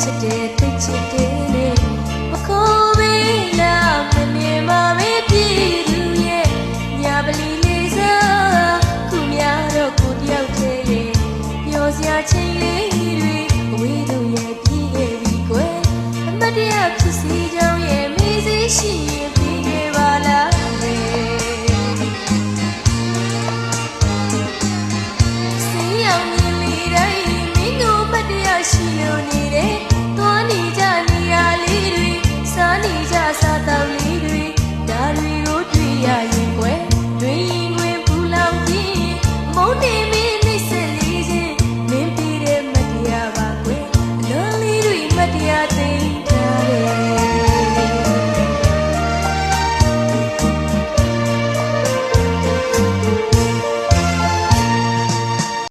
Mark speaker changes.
Speaker 1: ချစ်တယ်သိချစ်တယ်လေမခိုးပေးလားမမြင်ပါပဲပြည်သူရဲ့ညာပလီလေးစားခုများတော့ကိုတယောက်တည်းရဲ့ပြောစရာချင်းလေးတွေအဝေးတို့ရဲ့ပြီးခဲ့ပြီကွယ်အမတ်တရဖြစ်စီကြောင်းရဲ့မေးစေရှိ